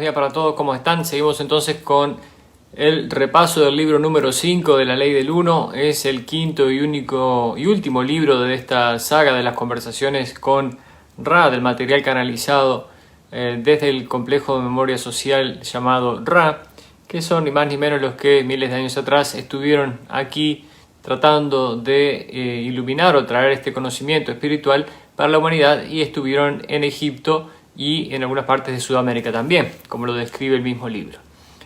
días para todos, ¿cómo están? Seguimos entonces con el repaso del libro número 5 de la Ley del Uno. Es el quinto y último libro de esta saga de las conversaciones con Ra, del material canalizado desde el complejo de memoria social llamado Ra, que son ni más ni menos los que miles de años atrás estuvieron aquí tratando de iluminar o traer este conocimiento espiritual para la humanidad, y estuvieron en Egipto y en algunas partes de Sudamérica también, como lo describe el mismo libro.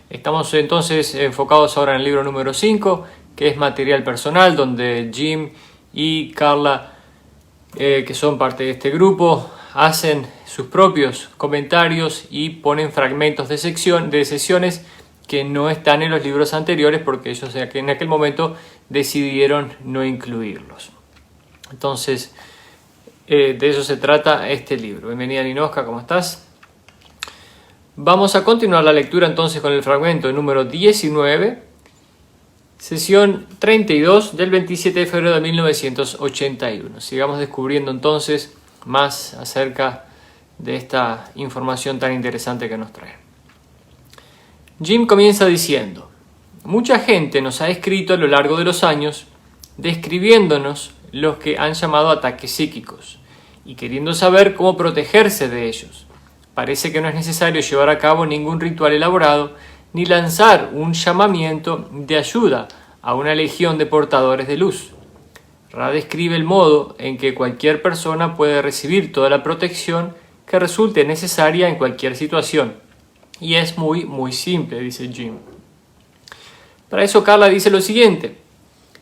Estamos entonces enfocados ahora en el libro número 5, que es material personal, donde Jim y Carla, que son parte de este grupo, hacen sus propios comentarios y ponen fragmentos de sesiones que no están en los libros anteriores, porque ellos en aquel momento decidieron no incluirlos. Entonces, de eso se trata este libro. Bienvenida, Ninoska, ¿cómo estás? Vamos a continuar la lectura entonces con el fragmento número 19, sesión 32 del 27 de febrero de 1981. Sigamos descubriendo entonces más acerca de esta información tan interesante que nos trae. Jim comienza diciendo: mucha gente nos ha escrito a lo largo de los años describiéndonos los que han llamado ataques psíquicos y queriendo saber cómo protegerse de ellos. Parece que no es necesario llevar a cabo ningún ritual elaborado ni lanzar un llamamiento de ayuda a una legión de portadores de luz. Ra describe el modo en que cualquier persona puede recibir toda la protección que resulte necesaria en cualquier situación. Y es muy simple, dice Jim. Para eso Carla dice lo siguiente: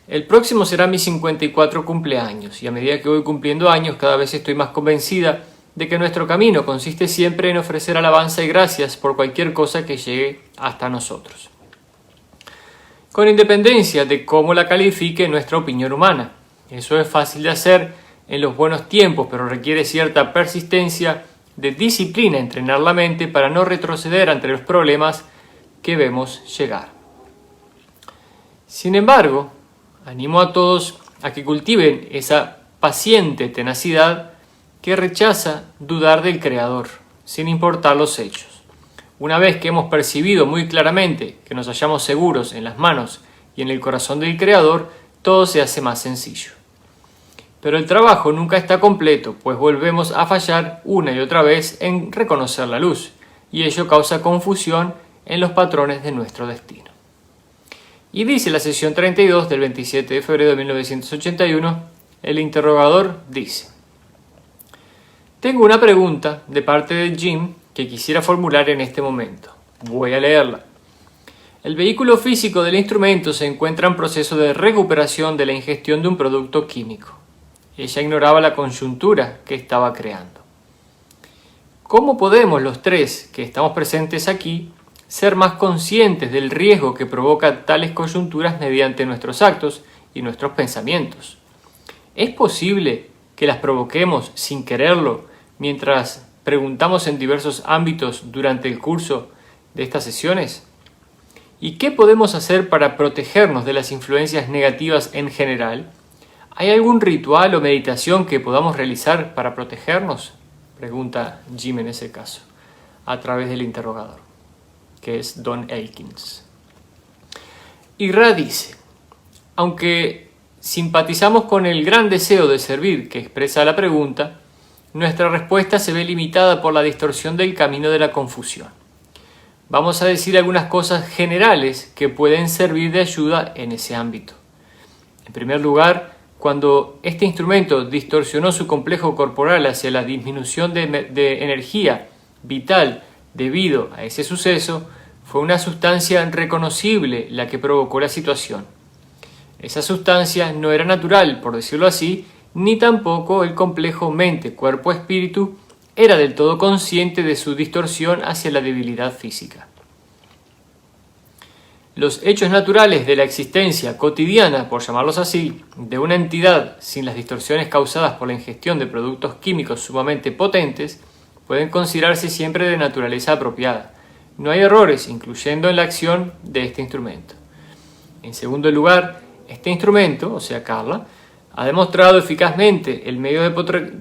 el próximo será mi 54 cumpleaños, y a medida que voy cumpliendo años cada vez estoy más convencida de que nuestro camino consiste siempre en ofrecer alabanza y gracias por cualquier cosa que llegue hasta nosotros, con independencia de cómo la califique nuestra opinión humana. Eso es fácil de hacer en los buenos tiempos, pero requiere cierta persistencia de disciplina, entrenar la mente para no retroceder ante los problemas que vemos llegar. Sin embargo, animo a todos a que cultiven esa paciente tenacidad que rechaza dudar del Creador, sin importar los hechos. Una vez que hemos percibido muy claramente que nos hallamos seguros en las manos y en el corazón del Creador, todo se hace más sencillo. Pero el trabajo nunca está completo, pues volvemos a fallar una y otra vez en reconocer la luz, y ello causa confusión en los patrones de nuestro destino. Y dice la sesión 32 del 27 de febrero de 1981, el interrogador dice: tengo una pregunta de parte de Jim que quisiera formular en este momento. Voy a leerla. El vehículo físico del instrumento se encuentra en proceso de recuperación de la ingestión de un producto químico. Ella ignoraba la coyuntura que estaba creando. ¿Cómo podemos los tres que estamos presentes aquí ser más conscientes del riesgo que provoca tales coyunturas mediante nuestros actos y nuestros pensamientos? ¿Es posible que las provoquemos sin quererlo mientras preguntamos en diversos ámbitos durante el curso de estas sesiones? ¿Y qué podemos hacer para protegernos de las influencias negativas en general? ¿Hay algún ritual o meditación que podamos realizar para protegernos? Pregunta Jim en ese caso, a través del interrogador, que es Don Elkins. Y Ra dice: aunque simpatizamos con el gran deseo de servir que expresa la pregunta, nuestra respuesta se ve limitada por la distorsión del camino de la confusión. Vamos a decir algunas cosas generales que pueden servir de ayuda en ese ámbito. En primer lugar, cuando este instrumento distorsionó su complejo corporal hacia la disminución de energía vital debido a ese suceso, fue una sustancia reconocible la que provocó la situación. Esa sustancia no era natural, por decirlo así, ni tampoco el complejo mente-cuerpo-espíritu era del todo consciente de su distorsión hacia la debilidad física. Los hechos naturales de la existencia cotidiana, por llamarlos así, de una entidad sin las distorsiones causadas por la ingestión de productos químicos sumamente potentes, pueden considerarse siempre de naturaleza apropiada. No hay errores, incluyendo en la acción de este instrumento. En segundo lugar, este instrumento, o sea Carla, ha demostrado eficazmente el medio de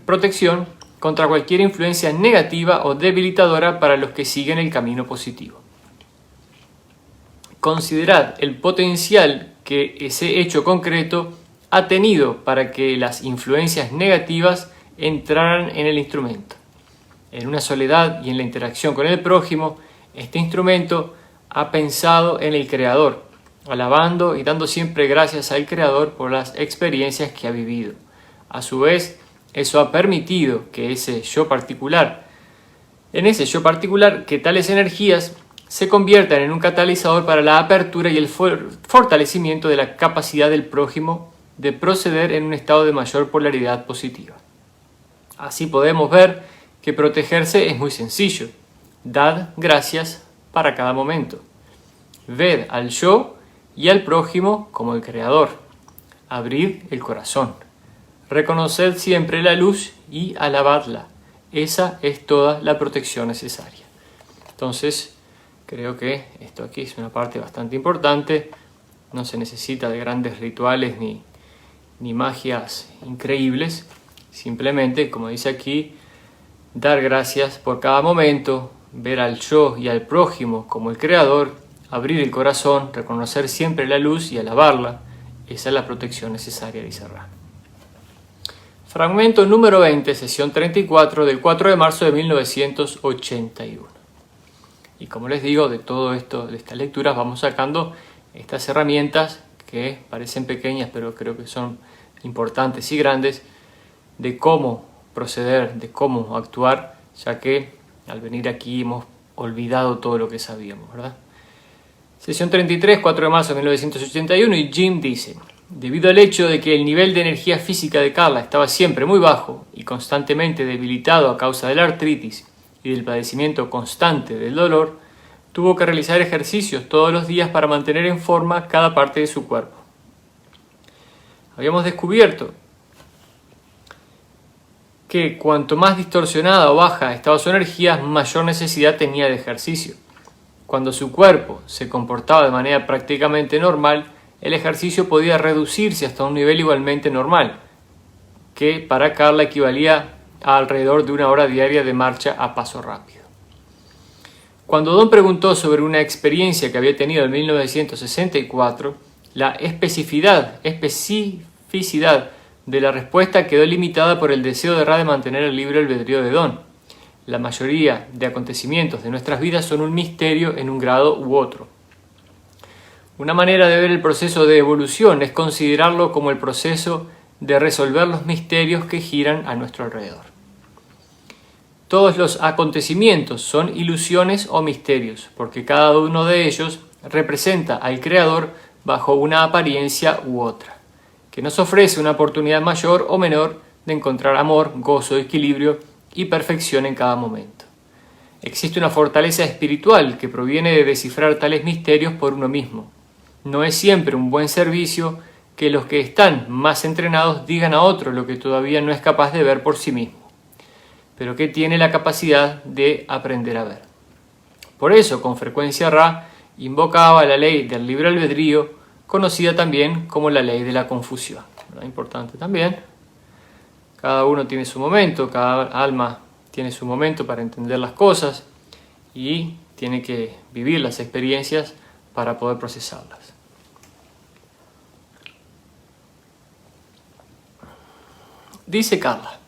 protección contra cualquier influencia negativa o debilitadora para los que siguen el camino positivo. Considerad el potencial que ese hecho concreto ha tenido para que las influencias negativas entraran en el instrumento. En una soledad y en la interacción con el prójimo, este instrumento ha pensado en el Creador, alabando y dando siempre gracias al Creador por las experiencias que ha vivido. A su vez, eso ha permitido que en ese yo particular, que tales energías se conviertan en un catalizador para la apertura y el fortalecimiento de la capacidad del prójimo de proceder en un estado de mayor polaridad positiva. Así podemos ver que protegerse es muy sencillo. Dad gracias para cada momento. Ved al yo y al prójimo como el Creador. Abrid el corazón. Reconoced siempre la luz y alabadla. Esa es toda la protección necesaria. Entonces, creo que esto aquí es una parte bastante importante. No se necesita de grandes rituales ni magias increíbles. Simplemente, como dice aquí, dar gracias por cada momento, ver al yo y al prójimo como el Creador, abrir el corazón, reconocer siempre la luz y alabarla. Esa es la protección necesaria, dice Ra. Fragmento número 20, sesión 34 del 4 de marzo de 1981. Y como les digo, de todo esto, de estas lecturas, vamos sacando estas herramientas que parecen pequeñas, pero creo que son importantes y grandes, de cómo proceder, de cómo actuar, ya que al venir aquí hemos olvidado todo lo que sabíamos, ¿verdad? Sesión 33, 4 de marzo de 1981, y Jim dice: debido al hecho de que el nivel de energía física de Carla estaba siempre muy bajo y constantemente debilitado a causa de la artritis y del padecimiento constante del dolor, tuvo que realizar ejercicios todos los días para mantener en forma cada parte de su cuerpo. Habíamos descubierto que cuanto más distorsionada o baja estaba su energía, mayor necesidad tenía de ejercicio. Cuando su cuerpo se comportaba de manera prácticamente normal, el ejercicio podía reducirse hasta un nivel igualmente normal, que para Carla equivalía a alrededor de 1 hora diaria de marcha a paso rápido. Cuando Don preguntó sobre una experiencia que había tenido en 1964, la especificidad de la respuesta quedó limitada por el deseo de Ra de mantener el libre albedrío de Don. La mayoría de acontecimientos de nuestras vidas son un misterio en un grado u otro. Una manera de ver el proceso de evolución es considerarlo como el proceso de resolver los misterios que giran a nuestro alrededor. Todos los acontecimientos son ilusiones o misterios, porque cada uno de ellos representa al Creador bajo una apariencia u otra, que nos ofrece una oportunidad mayor o menor de encontrar amor, gozo, equilibrio y perfección en cada momento. Existe una fortaleza espiritual que proviene de descifrar tales misterios por uno mismo. No es siempre un buen servicio que los que están más entrenados digan a otro lo que todavía no es capaz de ver por sí mismo, pero que tiene la capacidad de aprender a ver. Por eso, con frecuencia Ra invocaba la ley del libre albedrío, conocida también como la ley de la confusión. Importante también. Cada uno tiene su momento, cada alma tiene su momento para entender las cosas y tiene que vivir las experiencias para poder procesarlas. Dice Carla: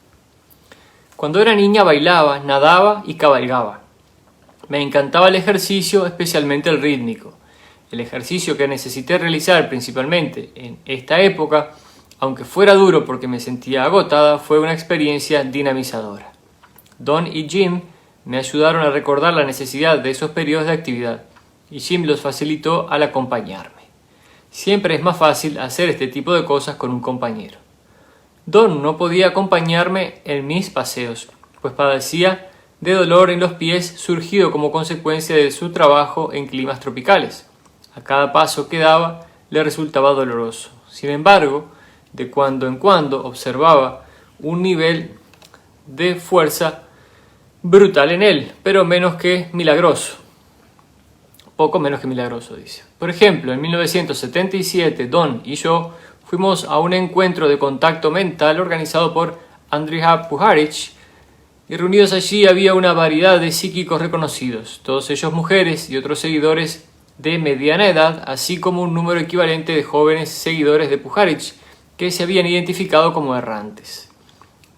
cuando era niña bailaba, nadaba y cabalgaba. Me encantaba el ejercicio, especialmente el rítmico. El ejercicio que necesité realizar principalmente en esta época, aunque fuera duro porque me sentía agotada, fue una experiencia dinamizadora. Don y Jim me ayudaron a recordar la necesidad de esos periodos de actividad, y Jim los facilitó al acompañarme. Siempre es más fácil hacer este tipo de cosas con un compañero. Don no podía acompañarme en mis paseos, pues padecía de dolor en los pies surgido como consecuencia de su trabajo en climas tropicales. A cada paso que daba le resultaba doloroso. Sin embargo, de cuando en cuando observaba un nivel de fuerza brutal en él, pero menos que milagroso. Poco menos que milagroso, dice. Por ejemplo, en 1977, Don y yo fuimos a un encuentro de contacto mental organizado por Andrija Puharich, y reunidos allí había una variedad de psíquicos reconocidos, todos ellos mujeres y otros seguidores de mediana edad, así como un número equivalente de jóvenes seguidores de Pujarich, que se habían identificado como errantes.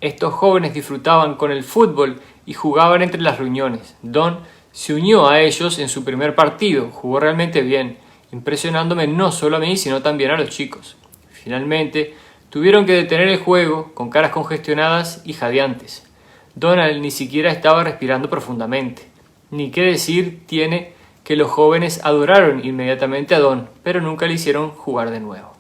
Estos jóvenes disfrutaban con el fútbol y jugaban entre las reuniones. Don se unió a ellos en su primer partido, jugó realmente bien, impresionándome no solo a mí, sino también a los chicos. Finalmente, tuvieron que detener el juego con caras congestionadas y jadeantes. Donald ni siquiera estaba respirando profundamente. Ni qué decir tiene que los jóvenes adoraron inmediatamente a Don, pero nunca le hicieron jugar de nuevo.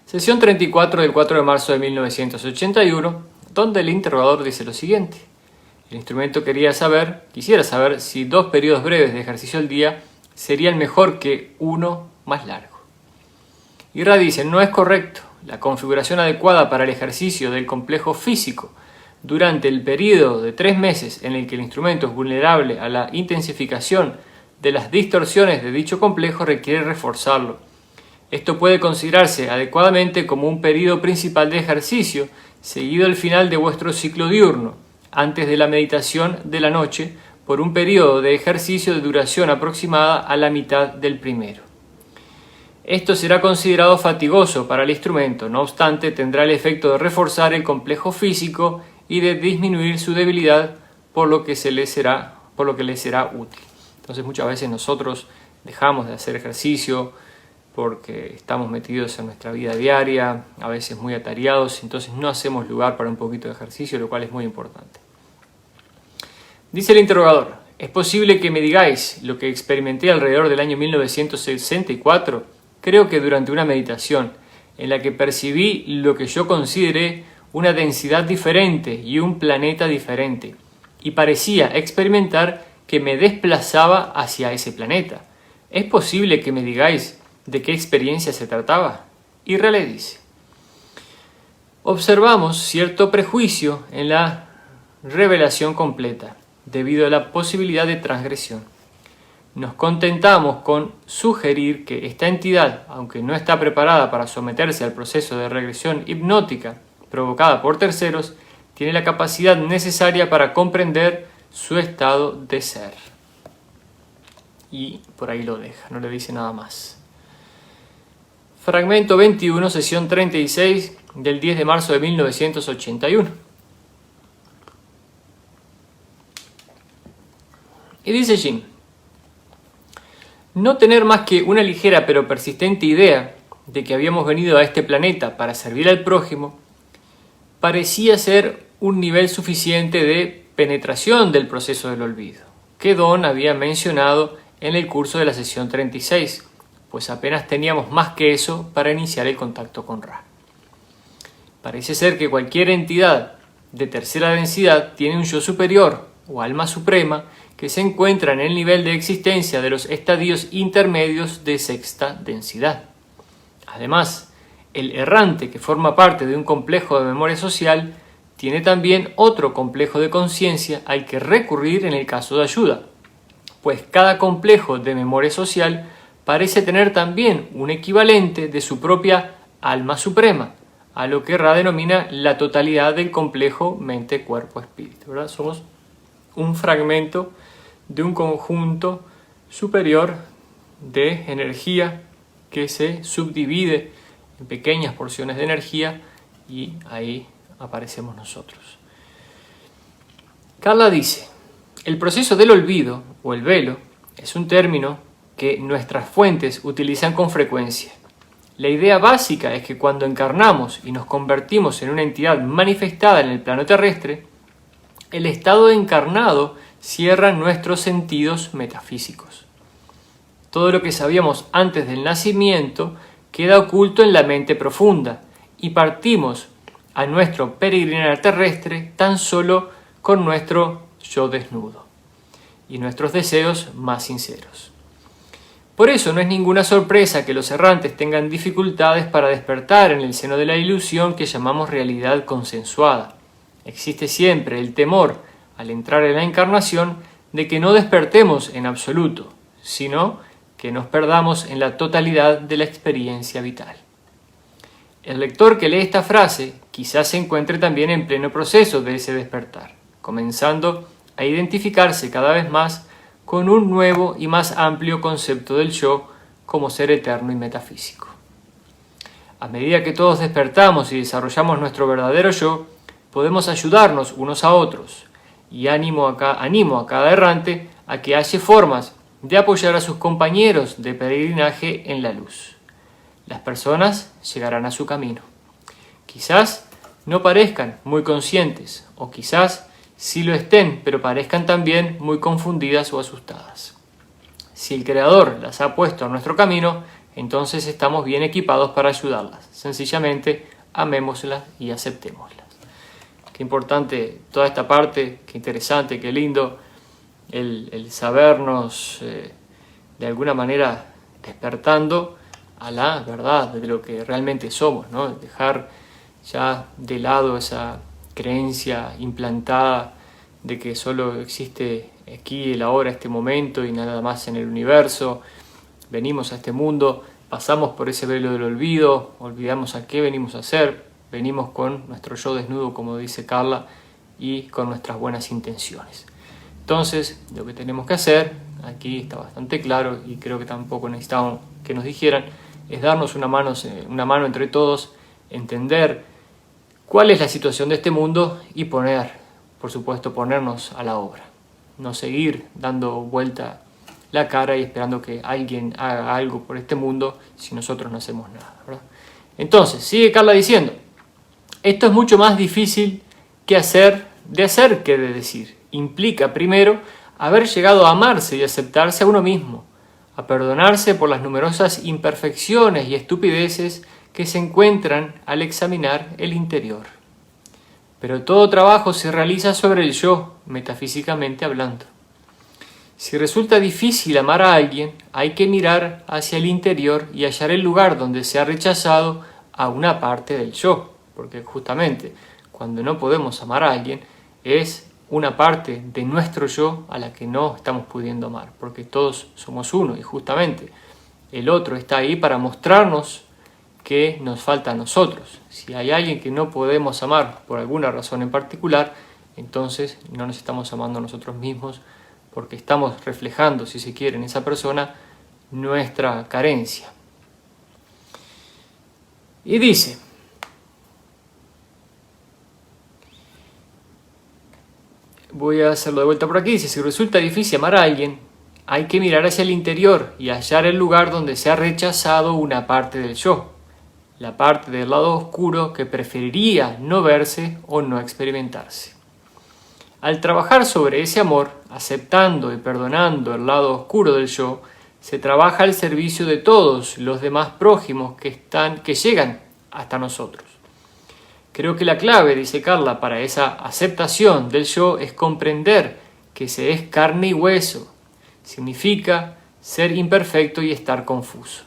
Sesión 34 del 4 de marzo de 1981, donde el interrogador dice lo siguiente. El instrumento quisiera saber si 2 periodos breves de ejercicio al día serían mejor que uno más largo. Ira dice, no es correcto. La configuración adecuada para el ejercicio del complejo físico durante el periodo de 3 meses en el que el instrumento es vulnerable a la intensificación de las distorsiones de dicho complejo requiere reforzarlo. Esto puede considerarse adecuadamente como un periodo principal de ejercicio, seguido al final de vuestro ciclo diurno, antes de la meditación de la noche, por un periodo de ejercicio de duración aproximada a la mitad del primero. Esto será considerado fatigoso para el instrumento, no obstante tendrá el efecto de reforzar el complejo físico y de disminuir su debilidad, por lo que le será útil. Entonces muchas veces nosotros dejamos de hacer ejercicio porque estamos metidos en nuestra vida diaria, a veces muy atareados, entonces no hacemos lugar para un poquito de ejercicio, lo cual es muy importante. Dice el interrogador, ¿es posible que me digáis lo que experimenté alrededor del año 1964? Creo que durante una meditación en la que percibí lo que yo consideré una densidad diferente y un planeta diferente, y parecía experimentar que me desplazaba hacia ese planeta. ¿Es posible que me digáis de qué experiencia se trataba? Ira le dice, observamos cierto prejuicio en la revelación completa, debido a la posibilidad de transgresión. Nos contentamos con sugerir que esta entidad, aunque no está preparada para someterse al proceso de regresión hipnótica provocada por terceros, tiene la capacidad necesaria para comprender su estado de ser. Y por ahí lo deja, no le dice nada más. Fragmento 21, sesión 36 del 10 de marzo de 1981. Y dice Jim, no tener más que una ligera pero persistente idea de que habíamos venido a este planeta para servir al prójimo, parecía ser un nivel suficiente de penetración del proceso del olvido, que Don había mencionado en el curso de la sesión 36, pues apenas teníamos más que eso para iniciar el contacto con Ra. Parece ser que cualquier entidad de tercera densidad tiene un yo superior o alma suprema que se encuentra en el nivel de existencia de los estadios intermedios de sexta densidad. Además, el errante que forma parte de un complejo de memoria social tiene también otro complejo de conciencia al que recurrir en el caso de ayuda, pues cada complejo de memoria social parece tener también un equivalente de su propia alma suprema, a lo que Ra denomina la totalidad del complejo mente-cuerpo-espíritu, ¿verdad? Somos un fragmento de un conjunto superior de energía que se subdivide en pequeñas porciones de energía y ahí aparecemos nosotros. Carla dice, el proceso del olvido o el velo es un término que nuestras fuentes utilizan con frecuencia. La idea básica es que cuando encarnamos y nos convertimos en una entidad manifestada en el plano terrestre, el estado encarnado cierra nuestros sentidos metafísicos. Todo lo que sabíamos antes del nacimiento queda oculto en la mente profunda y partimos a nuestro peregrinar terrestre tan solo con nuestro yo desnudo y nuestros deseos más sinceros. Por eso no es ninguna sorpresa que los errantes tengan dificultades para despertar en el seno de la ilusión que llamamos realidad consensuada. Existe siempre el temor, al entrar en la encarnación, de que no despertemos en absoluto, sino que nos perdamos en la totalidad de la experiencia vital. El lector que lee esta frase quizás se encuentre también en pleno proceso de ese despertar, comenzando a identificarse cada vez más con un nuevo y más amplio concepto del yo como ser eterno y metafísico. A medida que todos despertamos y desarrollamos nuestro verdadero yo, podemos ayudarnos unos a otros, y animo a cada errante a que halle formas de apoyar a sus compañeros de peregrinaje en la luz. Las personas llegarán a su camino. Quizás no parezcan muy conscientes, o quizás sí lo estén, pero parezcan también muy confundidas o asustadas. Si el Creador las ha puesto en nuestro camino, entonces estamos bien equipados para ayudarlas. Sencillamente, amémoslas y aceptémoslas. Qué importante toda esta parte, qué interesante, qué lindo el sabernos de alguna manera despertando a la verdad de lo que realmente somos, ¿no? Dejar ya de lado esa creencia implantada de que solo existe aquí, el ahora, este momento y nada más en el universo. Venimos a este mundo, pasamos por ese velo del olvido, olvidamos a qué venimos a hacer, venimos con nuestro yo desnudo, como dice Carla, y con nuestras buenas intenciones. Entonces, lo que tenemos que hacer, aquí está bastante claro y creo que tampoco necesitamos que nos dijeran, es darnos una mano entre todos, entender cuál es la situación de este mundo y por supuesto, ponernos a la obra. No seguir dando vuelta la cara y esperando que alguien haga algo por este mundo si nosotros no hacemos nada, ¿verdad? Entonces, sigue Carla diciendo, esto es mucho más difícil de hacer que de decir. Implica, primero, haber llegado a amarse y aceptarse a uno mismo, a perdonarse por las numerosas imperfecciones y estupideces que se encuentran al examinar el interior. Pero todo trabajo se realiza sobre el yo, metafísicamente hablando. Si resulta difícil amar a alguien, hay que mirar hacia el interior y hallar el lugar donde se ha rechazado a una parte del yo, porque justamente cuando no podemos amar a alguien es una parte de nuestro yo a la que no estamos pudiendo amar, porque todos somos uno y justamente el otro está ahí para mostrarnos que nos falta a nosotros. Si hay alguien que no podemos amar por alguna razón en particular, entonces no nos estamos amando a nosotros mismos porque estamos reflejando, si se quiere, en esa persona nuestra carencia. Y dice, voy a hacerlo de vuelta por aquí, dice, si resulta difícil amar a alguien, hay que mirar hacia el interior y hallar el lugar donde se ha rechazado una parte del yo, la parte del lado oscuro que preferiría no verse o no experimentarse. Al trabajar sobre ese amor, aceptando y perdonando el lado oscuro del yo, se trabaja al servicio de todos los demás prójimos que llegan hasta nosotros. Creo que la clave, dice Carla, para esa aceptación del yo es comprender que se es carne y hueso. Significa ser imperfecto y estar confuso.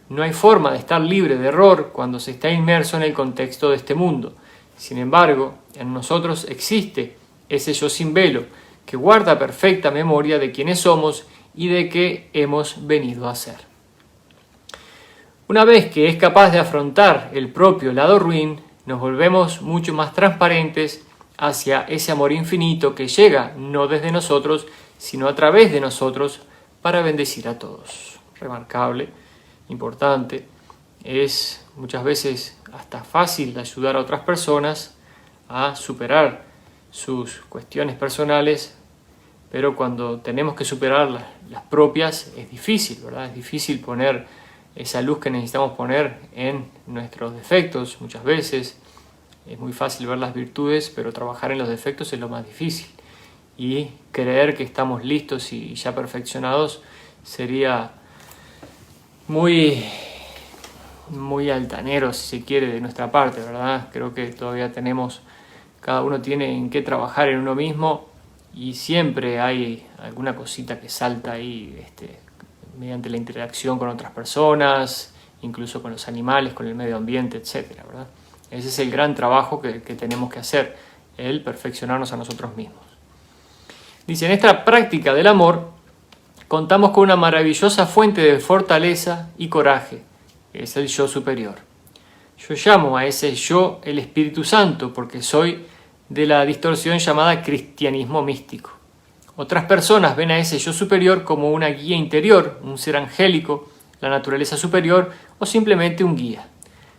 No hay forma de estar libre de error cuando se está inmerso en el contexto de este mundo. Sin embargo, en nosotros existe ese yo sin velo, que guarda perfecta memoria de quiénes somos y de qué hemos venido a ser. Una vez que es capaz de afrontar el propio lado ruin, nos volvemos mucho más transparentes hacia ese amor infinito que llega no desde nosotros, sino a través de nosotros para bendecir a todos. Remarcable, importante, es muchas veces hasta fácil ayudar a otras personas a superar sus cuestiones personales, pero cuando tenemos que superar las propias es difícil, ¿verdad? Es difícil poner esa luz que necesitamos poner en nuestros defectos muchas veces. Es muy fácil ver las virtudes, pero trabajar en los defectos es lo más difícil. Y creer que estamos listos y ya perfeccionados sería muy altanero, si se quiere, de nuestra parte, ¿verdad? Creo que todavía cada uno tiene en qué trabajar en uno mismo y siempre hay alguna cosita que salta ahí mediante la interacción con otras personas, incluso con los animales, con el medio ambiente, etcétera, ¿verdad? Ese es el gran trabajo que tenemos que hacer, el perfeccionarnos a nosotros mismos. Dice, en esta práctica del amor contamos con una maravillosa fuente de fortaleza y coraje, que es el yo superior. Yo llamo a ese yo el Espíritu Santo porque soy de la distorsión llamada cristianismo místico. Otras personas ven a ese yo superior como una guía interior, un ser angélico, la naturaleza superior o simplemente un guía.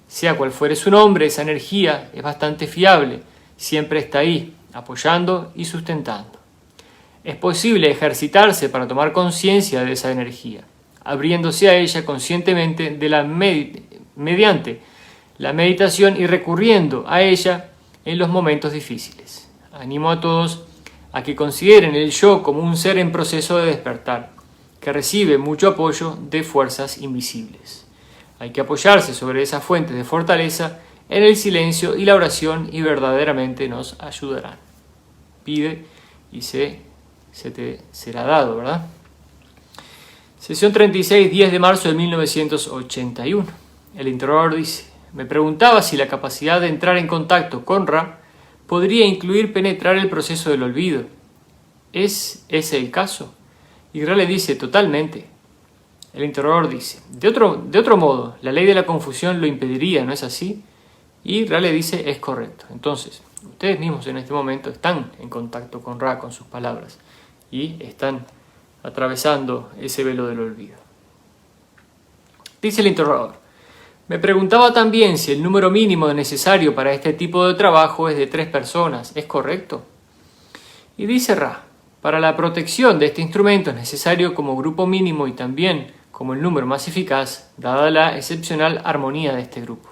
Sea cual fuere su nombre, esa energía es bastante fiable, siempre está ahí, apoyando y sustentando. Es posible ejercitarse para tomar conciencia de esa energía, abriéndose a ella conscientemente mediante la meditación y recurriendo a ella en los momentos difíciles. Animo a todos a que consideren el yo como un ser en proceso de despertar, que recibe mucho apoyo de fuerzas invisibles. Hay que apoyarse sobre esa fuente de fortaleza en el silencio y la oración y verdaderamente nos ayudarán. Pide y se te será dado, ¿verdad? Sesión 36, 10 de marzo de 1981. El interrogador dice: me preguntaba si la capacidad de entrar en contacto con Ra podría incluir penetrar el proceso del olvido. ¿Es ese el caso? Y Ra le dice: totalmente. El interrogador dice: de otro modo, la ley de la confusión lo impediría, ¿no es así? Y Ra le dice: es correcto. Entonces, ustedes mismos en este momento están en contacto con Ra, con sus palabras, y están atravesando ese velo del olvido. Dice el interrogador: me preguntaba también si el número mínimo necesario para este tipo de trabajo es de 3 personas, ¿es correcto? Y dice Ra: para la protección de este instrumento es necesario como grupo mínimo y también como el número más eficaz, dada la excepcional armonía de este grupo.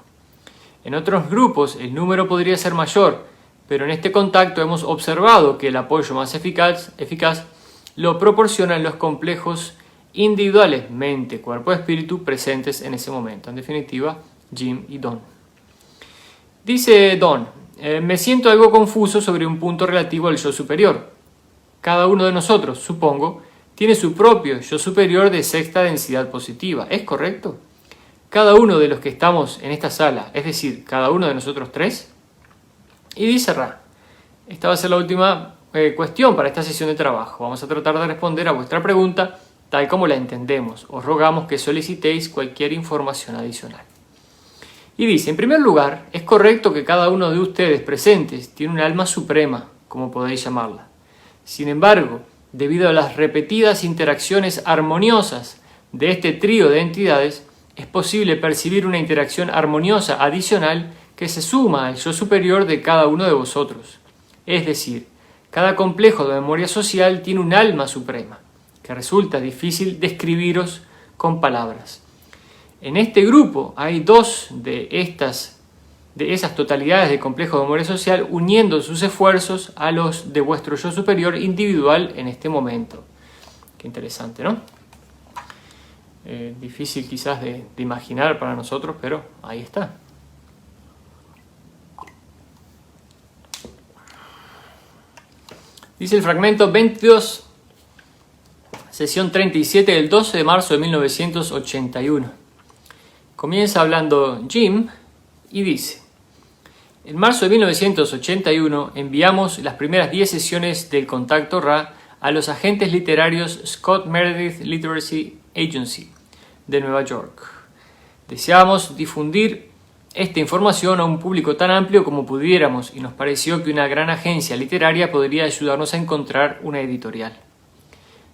En otros grupos el número podría ser mayor, pero en este contacto hemos observado que el apoyo más eficaz lo proporcionan los complejos individuales, mente, cuerpo, espíritu, presentes en ese momento. En definitiva, Jim y Don. Dice Don: me siento algo confuso sobre un punto relativo al yo superior. Cada uno de nosotros, supongo, tiene su propio yo superior de sexta densidad positiva. ¿Es correcto? Cada uno de los que estamos en esta sala, es decir, cada uno de nosotros 3. Y dice Ra: esta va a ser la última cuestión para esta sesión de trabajo. Vamos a tratar de responder a vuestra pregunta tal como la entendemos. Os rogamos que solicitéis cualquier información adicional. Y dice: en primer lugar, es correcto que cada uno de ustedes presentes tiene un alma suprema, como podéis llamarla. Sin embargo, debido a las repetidas interacciones armoniosas de este trío de entidades, es posible percibir una interacción armoniosa adicional que se suma al yo superior de cada uno de vosotros. Es decir, cada complejo de memoria social tiene un alma suprema, que resulta difícil describiros con palabras. En este grupo hay 2 de esas totalidades de complejo de memoria social uniendo sus esfuerzos a los de vuestro yo superior individual en este momento. Qué interesante, ¿no? Difícil quizás de imaginar para nosotros, pero ahí está. Dice el fragmento 22, sesión 37 del 12 de marzo de 1981. Comienza hablando Jim y dice: en marzo de 1981 enviamos las primeras 10 sesiones del contacto Ra a los agentes literarios Scott Meredith Literacy Agency de Nueva York. Deseábamos difundir esta información a un público tan amplio como pudiéramos y nos pareció que una gran agencia literaria podría ayudarnos a encontrar una editorial.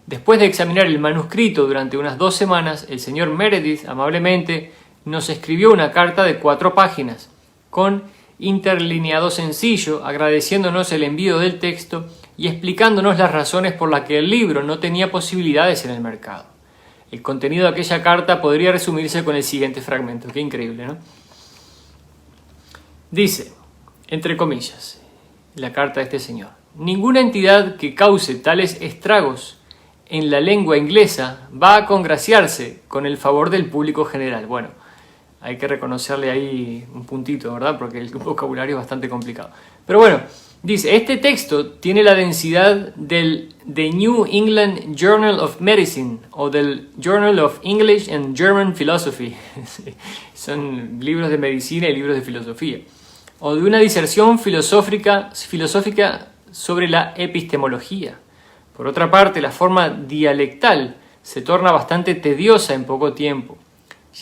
Después de examinar el manuscrito durante unas 2 semanas, el señor Meredith amablemente nos escribió una carta de 4 páginas con interlineado sencillo, agradeciéndonos el envío del texto y explicándonos las razones por las que el libro no tenía posibilidades en el mercado. El contenido de aquella carta podría resumirse con el siguiente fragmento. Qué increíble, ¿no? Dice, entre comillas, la carta de este señor: ninguna entidad que cause tales estragos en la lengua inglesa va a congraciarse con el favor del público general. Bueno, hay que reconocerle ahí un puntito, ¿verdad? Porque el vocabulario es bastante complicado. Pero bueno, dice, este texto tiene la densidad del The New England Journal of Medicine o del Journal of English and German Philosophy. Son libros de medicina y libros de filosofía. O de una diserción filosófica sobre la epistemología. Por otra parte, la forma dialectal se torna bastante tediosa en poco tiempo.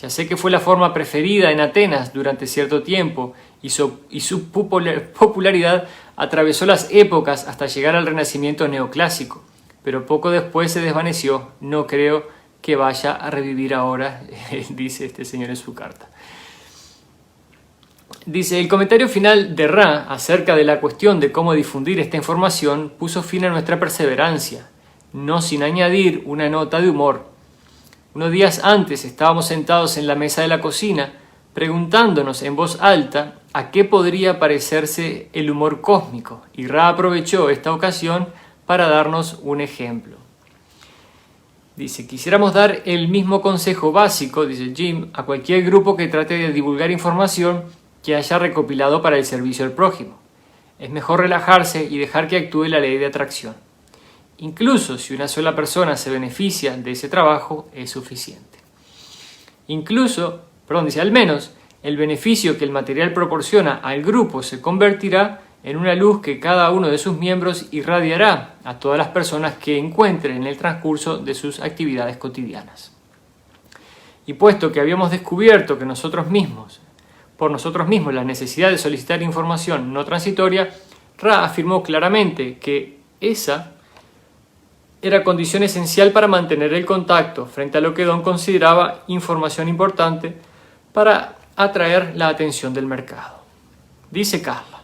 Ya sé que fue la forma preferida en Atenas durante cierto tiempo y su popularidad atravesó las épocas hasta llegar al Renacimiento neoclásico, pero poco después se desvaneció. No creo que vaya a revivir ahora, dice este señor en su carta. Dice, el comentario final de Ra acerca de la cuestión de cómo difundir esta información puso fin a nuestra perseverancia, no sin añadir una nota de humor. Unos días antes estábamos sentados en la mesa de la cocina, preguntándonos en voz alta a qué podría parecerse el humor cósmico, y Ra aprovechó esta ocasión para darnos un ejemplo. Dice, quisiéramos dar el mismo consejo básico, dice Jim, a cualquier grupo que trate de divulgar información que haya recopilado para el servicio al prójimo. Es mejor relajarse y dejar que actúe la ley de atracción. Incluso si una sola persona se beneficia de ese trabajo, es suficiente. Dice, al menos, el beneficio que el material proporciona al grupo se convertirá en una luz que cada uno de sus miembros irradiará a todas las personas que encuentren en el transcurso de sus actividades cotidianas. Y puesto que habíamos descubierto que por nosotros mismos la necesidad de solicitar información no transitoria, Ra afirmó claramente que esa era condición esencial para mantener el contacto frente a lo que Don consideraba información importante para atraer la atención del mercado. Dice Carla,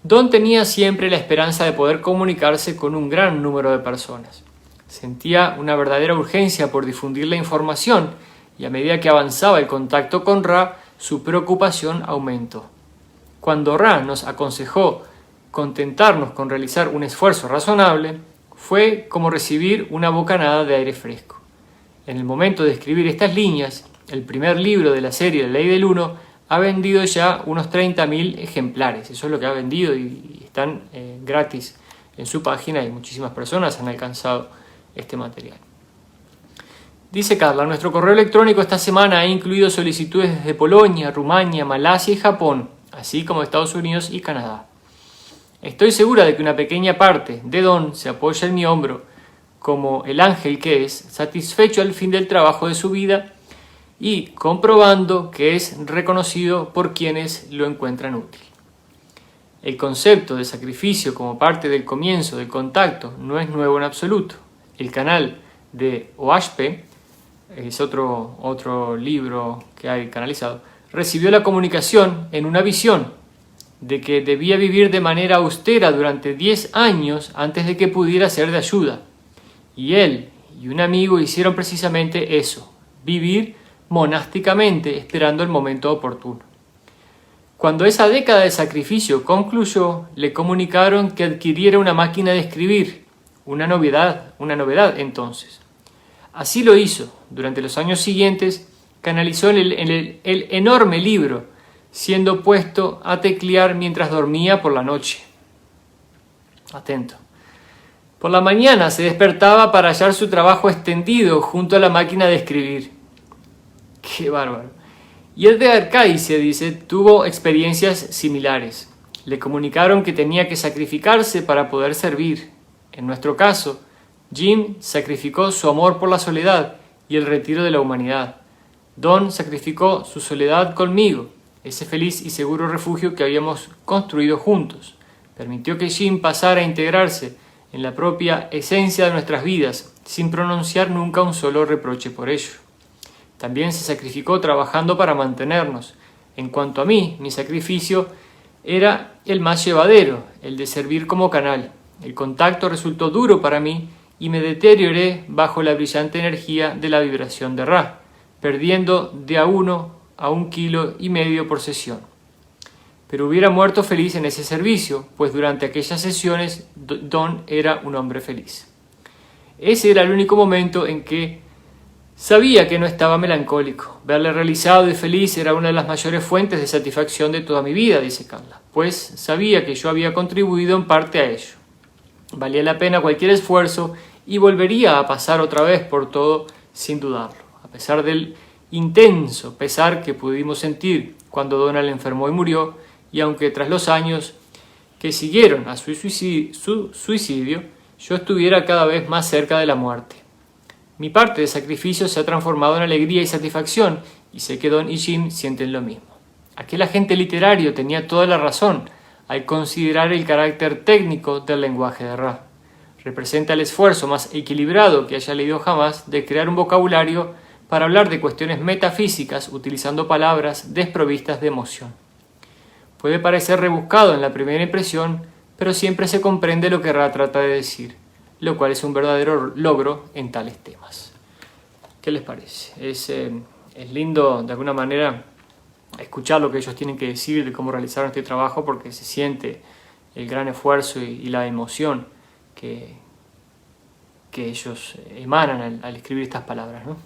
Don tenía siempre la esperanza de poder comunicarse con un gran número de personas. Sentía una verdadera urgencia por difundir la información y a medida que avanzaba el contacto con Ra, su preocupación aumentó. Cuando Ra nos aconsejó contentarnos con realizar un esfuerzo razonable, fue como recibir una bocanada de aire fresco. En el momento de escribir estas líneas, el primer libro de la serie La Ley del Uno ha vendido ya unos 30.000 ejemplares. Eso es lo que ha vendido y están gratis en su página y muchísimas personas han alcanzado este material. Dice Carla, nuestro correo electrónico esta semana ha incluido solicitudes desde Polonia, Rumania, Malasia y Japón, así como Estados Unidos y Canadá. Estoy segura de que una pequeña parte de Don se apoya en mi hombro, como el ángel que es, satisfecho al fin del trabajo de su vida y comprobando que es reconocido por quienes lo encuentran útil. El concepto de sacrificio como parte del comienzo del contacto no es nuevo en absoluto. El canal de OHP, es otro libro que hay canalizado, recibió la comunicación en una visión de que debía vivir de manera austera durante 10 años antes de que pudiera ser de ayuda. Y él y un amigo hicieron precisamente eso, vivir monásticamente esperando el momento oportuno. Cuando esa década de sacrificio concluyó, le comunicaron que adquiriera una máquina de escribir, una novedad entonces. Así lo hizo. Durante los años siguientes, canalizó el enorme libro, siendo puesto a teclear mientras dormía por la noche. Atento. Por la mañana se despertaba para hallar su trabajo extendido junto a la máquina de escribir. ¡Qué bárbaro! Y Edgar Cayce, dice, tuvo experiencias similares. Le comunicaron que tenía que sacrificarse para poder servir. En nuestro caso, Jim sacrificó su amor por la soledad y el retiro de la humanidad. Don sacrificó su soledad conmigo, ese feliz y seguro refugio que habíamos construido juntos. Permitió que Jim pasara a integrarse en la propia esencia de nuestras vidas, sin pronunciar nunca un solo reproche por ello. También se sacrificó trabajando para mantenernos. En cuanto a mí, mi sacrificio era el más llevadero, el de servir como canal. El contacto resultó duro para mí y me deterioré bajo la brillante energía de la vibración de Ra, perdiendo de a 1 a 1,5 kilos por sesión. Pero hubiera muerto feliz en ese servicio, pues durante aquellas sesiones Don era un hombre feliz. Ese era el único momento en que sabía que no estaba melancólico. Verle realizado y feliz era una de las mayores fuentes de satisfacción de toda mi vida, dice Carla, pues sabía que yo había contribuido en parte a ello. Valía la pena cualquier esfuerzo y volvería a pasar otra vez por todo sin dudarlo. A pesar del intenso pesar que pudimos sentir cuando Donald enfermó y murió, y aunque tras los años que siguieron a su suicidio, yo estuviera cada vez más cerca de la muerte. Mi parte de sacrificio se ha transformado en alegría y satisfacción, y sé que Don y Jim sienten lo mismo. Aquel agente literario tenía toda la razón al considerar el carácter técnico del lenguaje de Ra. Representa el esfuerzo más equilibrado que haya leído jamás de crear un vocabulario para hablar de cuestiones metafísicas utilizando palabras desprovistas de emoción. Puede parecer rebuscado en la primera impresión, pero siempre se comprende lo que Ra trata de decir, lo cual es un verdadero logro en tales temas. ¿Qué les parece? Es lindo, de alguna manera, escuchar lo que ellos tienen que decir de cómo realizaron este trabajo, porque se siente el gran esfuerzo y la emoción que ellos emanan al escribir estas palabras, ¿no?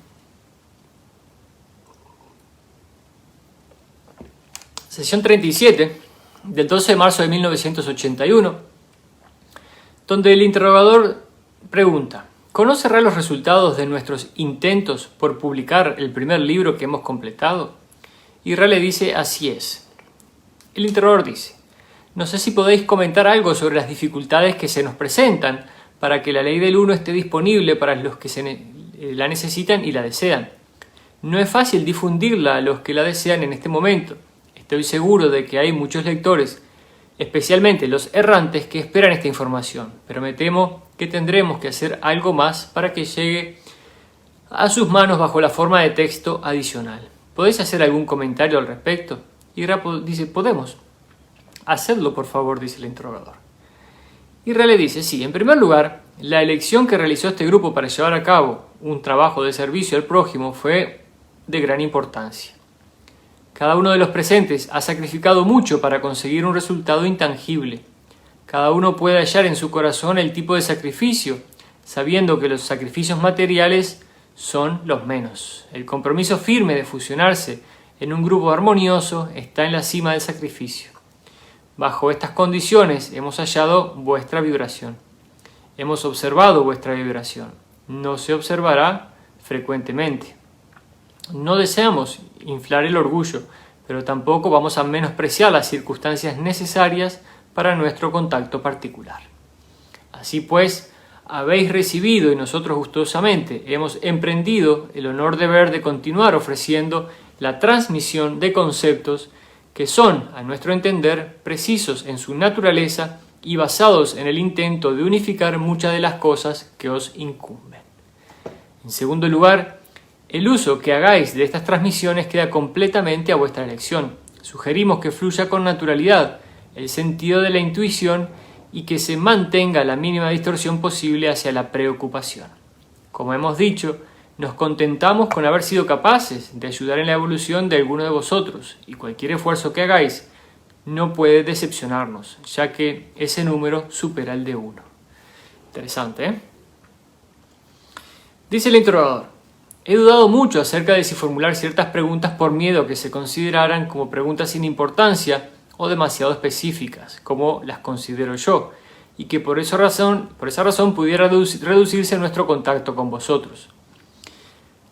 Sesión 37, del 12 de marzo de 1981, donde el interrogador pregunta: ¿conoce Ra los resultados de nuestros intentos por publicar el primer libro que hemos completado? Y Ra le dice: así es. El interrogador dice: no sé si podéis comentar algo sobre las dificultades que se nos presentan para que la ley del 1 esté disponible para los que la necesitan y la desean. No es fácil difundirla a los que la desean en este momento. Estoy seguro de que hay muchos lectores, especialmente los errantes, que esperan esta información, pero me temo que tendremos que hacer algo más para que llegue a sus manos bajo la forma de texto adicional. ¿Podéis hacer algún comentario al respecto? Y Ra dice: podemos. Hacedlo, por favor, dice el interrogador. Y Ra le dice: sí, en primer lugar, la elección que realizó este grupo para llevar a cabo un trabajo de servicio al prójimo fue de gran importancia. Cada uno de los presentes ha sacrificado mucho para conseguir un resultado intangible. Cada uno puede hallar en su corazón el tipo de sacrificio, sabiendo que los sacrificios materiales son los menos. El compromiso firme de fusionarse en un grupo armonioso está en la cima del sacrificio. Bajo estas condiciones hemos hallado vuestra vibración. Hemos observado vuestra vibración. No se observará frecuentemente. No deseamos inflar el orgullo, pero tampoco vamos a menospreciar las circunstancias necesarias para nuestro contacto particular. Así pues, habéis recibido y nosotros gustosamente hemos emprendido el honor de continuar ofreciendo la transmisión de conceptos que son, a nuestro entender, precisos en su naturaleza y basados en el intento de unificar muchas de las cosas que os incumben. En segundo lugar, el uso que hagáis de estas transmisiones queda completamente a vuestra elección. Sugerimos que fluya con naturalidad el sentido de la intuición y que se mantenga la mínima distorsión posible hacia la preocupación. Como hemos dicho, nos contentamos con haber sido capaces de ayudar en la evolución de alguno de vosotros, y cualquier esfuerzo que hagáis no puede decepcionarnos, ya que ese número supera el de 1. Interesante, ¿eh? Dice el interrogador: he dudado mucho acerca de si formular ciertas preguntas por miedo a que se consideraran como preguntas sin importancia o demasiado específicas, como las considero yo, y que por esa razón pudiera reducirse nuestro contacto con vosotros.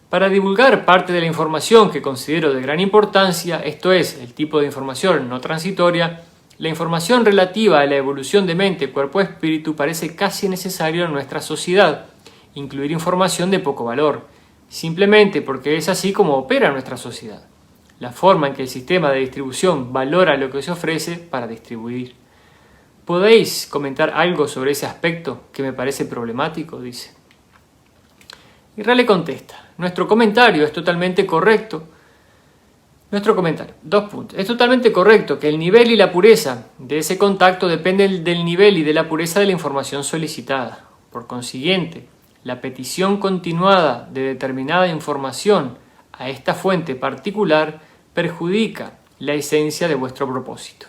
Para divulgar parte de la información que considero de gran importancia, esto es, el tipo de información no transitoria, la información relativa a la evolución de mente, cuerpo, espíritu parece casi necesario en nuestra sociedad, incluir información de poco valor, simplemente porque es así como opera nuestra sociedad, la forma en que el sistema de distribución valora lo que se ofrece para distribuir. ¿Podéis comentar algo sobre ese aspecto que me parece problemático?, dice. Y Ra le contesta: nuestro comentario es totalmente correcto. Nuestro comentario, 2 puntos. Es totalmente correcto que el nivel y la pureza de ese contacto dependen del nivel y de la pureza de la información solicitada. Por consiguiente, la petición continuada de determinada información a esta fuente particular perjudica la esencia de vuestro propósito.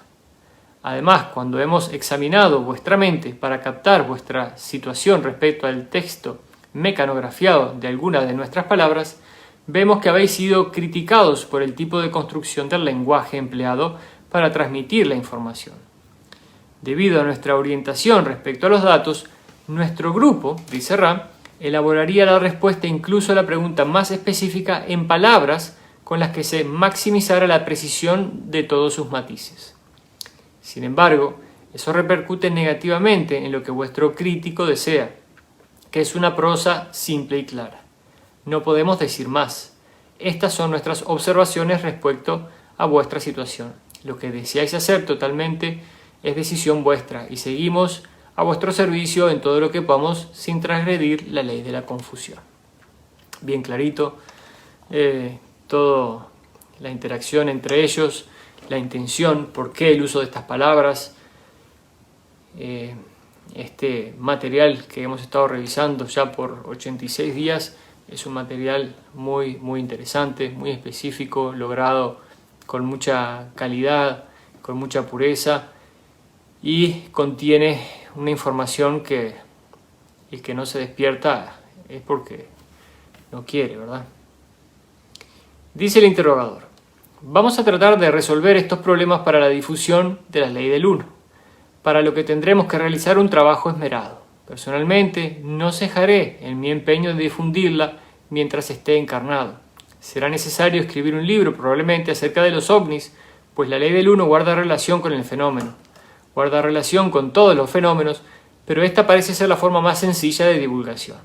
Además, cuando hemos examinado vuestra mente para captar vuestra situación respecto al texto mecanografiado de algunas de nuestras palabras, vemos que habéis sido criticados por el tipo de construcción del lenguaje empleado para transmitir la información. Debido a nuestra orientación respecto a los datos, nuestro grupo, dice Ra, elaboraría la respuesta incluso a la pregunta más específica en palabras con las que se maximizara la precisión de todos sus matices. Sin embargo, eso repercute negativamente en lo que vuestro crítico desea, que es una prosa simple y clara. No podemos decir más. Estas son nuestras observaciones respecto a vuestra situación. Lo que deseáis hacer totalmente es decisión vuestra y seguimos a vuestro servicio en todo lo que podamos sin transgredir la ley de la confusión. Bien clarito, toda la interacción entre ellos, la intención, por qué el uso de estas palabras, este material que hemos estado revisando ya por 86 días es un material muy interesante, muy específico, logrado con mucha calidad, con mucha pureza y contiene una información que el que no se despierta es porque no quiere, ¿verdad? Dice el interrogador: vamos a tratar de resolver estos problemas para la difusión de la ley del uno, para lo que tendremos que realizar un trabajo esmerado. Personalmente, no cejaré en mi empeño de difundirla mientras esté encarnado. Será necesario escribir un libro, probablemente acerca de los ovnis, pues la ley del uno guarda relación con el fenómeno, guarda relación con todos los fenómenos, pero esta parece ser la forma más sencilla de divulgación.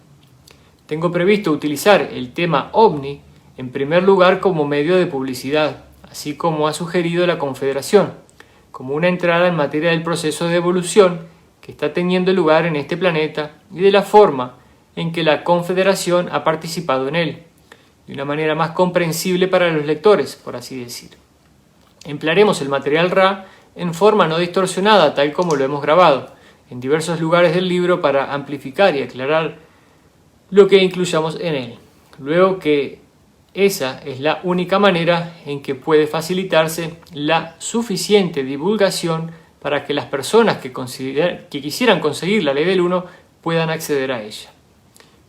Tengo previsto utilizar el tema ovni en primer lugar como medio de publicidad, así como ha sugerido la Confederación, como una entrada en materia del proceso de evolución que está teniendo lugar en este planeta y de la forma en que la Confederación ha participado en él, de una manera más comprensible para los lectores, por así decir. Emplearemos el material Ra en forma no distorsionada, tal como lo hemos grabado, en diversos lugares del libro para amplificar y aclarar lo que incluyamos en él. Luego que esa es la única manera en que puede facilitarse la suficiente divulgación para que las personas que quisieran conseguir la ley del uno puedan acceder a ella.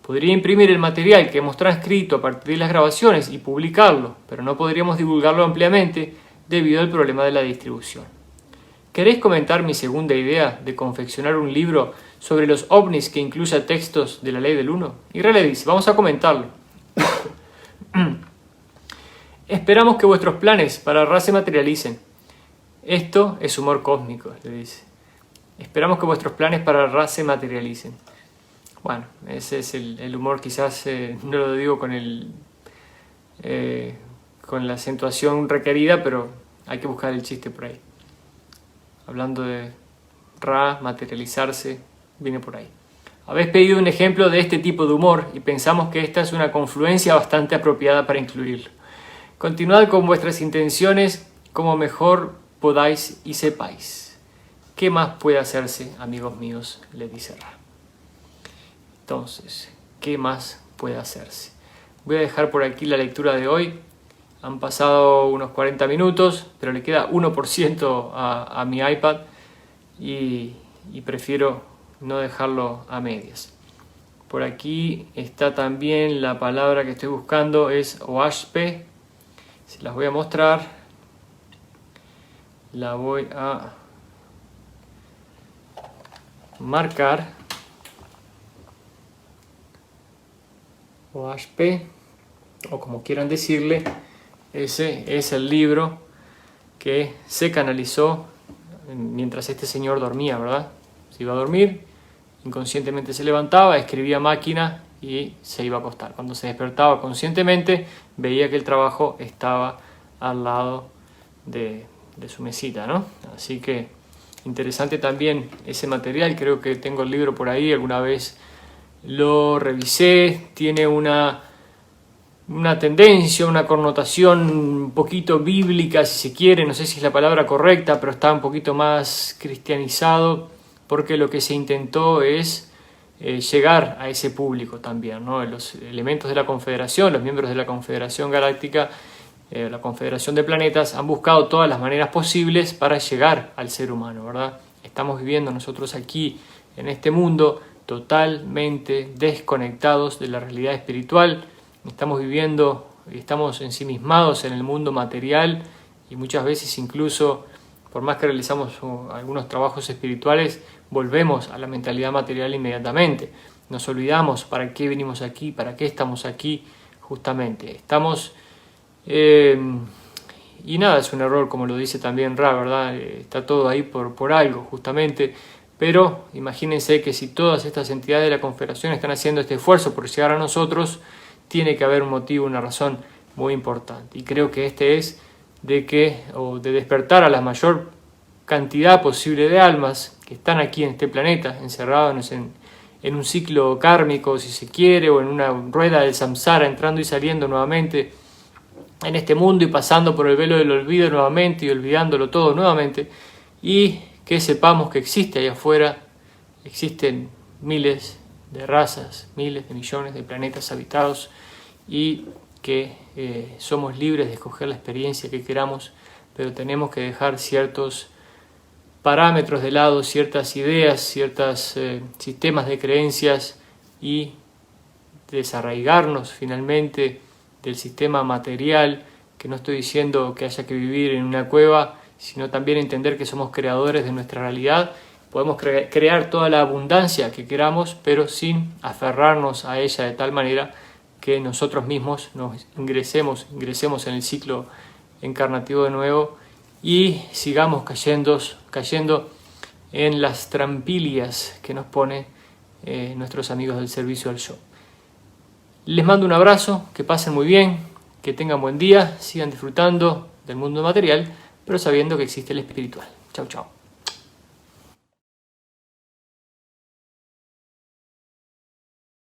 Podría imprimir el material que hemos transcrito a partir de las grabaciones y publicarlo, pero no podríamos divulgarlo ampliamente debido al problema de la distribución. ¿Queréis comentar mi segunda idea de confeccionar un libro sobre los ovnis que incluya textos de la ley del uno? Y Ra le dice: vamos a comentarlo. Esperamos que vuestros planes para Ra se materialicen. Esto es humor cósmico, le dice. Esperamos que vuestros planes para Ra se materialicen. Bueno, ese es el humor, quizás no lo digo con la acentuación requerida, pero hay que buscar el chiste por ahí. Hablando de Ra, materializarse, viene por ahí. Habéis pedido un ejemplo de este tipo de humor y pensamos que esta es una confluencia bastante apropiada para incluirlo. Continuad con vuestras intenciones como mejor podáis y sepáis. ¿Qué más puede hacerse, amigos míos?, le dice Ra. Entonces, ¿qué más puede hacerse? Voy a dejar por aquí la lectura de hoy. Han pasado unos 40 minutos, pero le queda 1% a mi iPad y prefiero no dejarlo a medias. Por aquí está también la palabra que estoy buscando, es OHP. Se las voy a mostrar. La voy a marcar. OHP, o como quieran decirle, ese es el libro que se canalizó mientras este señor dormía, ¿verdad? Se iba a dormir, inconscientemente se levantaba, escribía máquina y se iba a acostar. Cuando se despertaba conscientemente, veía que el trabajo estaba al lado de su mesita, ¿no? Así que interesante también ese material. Creo que tengo el libro por ahí, alguna vez lo revisé. Tiene una tendencia, una connotación un poquito bíblica, si se quiere, no sé si es la palabra correcta, pero está un poquito más cristianizado, porque lo que se intentó es llegar a ese público también, ¿no? Los elementos de la Confederación, los miembros de la Confederación Galáctica, la Confederación de Planetas, han buscado todas las maneras posibles para llegar al ser humano, ¿verdad? Estamos viviendo nosotros aquí, en este mundo, totalmente desconectados de la realidad espiritual. Estamos viviendo y estamos ensimismados en el mundo material y muchas veces incluso, por más que realizamos algunos trabajos espirituales, volvemos a la mentalidad material inmediatamente. Nos olvidamos para qué venimos aquí, para qué estamos aquí, justamente. Estamos... y nada, es un error, como lo dice también Ra, ¿verdad? Está todo ahí por algo, justamente. Pero imagínense que si todas estas entidades de la Confederación están haciendo este esfuerzo por llegar a nosotros, tiene que haber un motivo, una razón muy importante. Y creo que este es de despertar a la mayor cantidad posible de almas que están aquí en este planeta, encerrados en un ciclo kármico, si se quiere, o en una rueda del samsara, entrando y saliendo nuevamente en este mundo y pasando por el velo del olvido nuevamente y olvidándolo todo nuevamente, y que sepamos que existe allá afuera, existen miles de razas, miles de millones de planetas habitados, y que somos libres de escoger la experiencia que queramos, pero tenemos que dejar ciertos parámetros de lado, ciertas ideas, ciertos sistemas de creencias, y desarraigarnos finalmente del sistema material, que no estoy diciendo que haya que vivir en una cueva, sino también entender que somos creadores de nuestra realidad. Podemos crear toda la abundancia que queramos, pero sin aferrarnos a ella de tal manera que nosotros mismos nos ingresemos en el ciclo encarnativo de nuevo y sigamos cayendo en las trampillas que nos pone nuestros amigos del servicio al yo. Les mando un abrazo, que pasen muy bien, que tengan buen día, sigan disfrutando del mundo material, pero sabiendo que existe el espiritual. Chau, chau.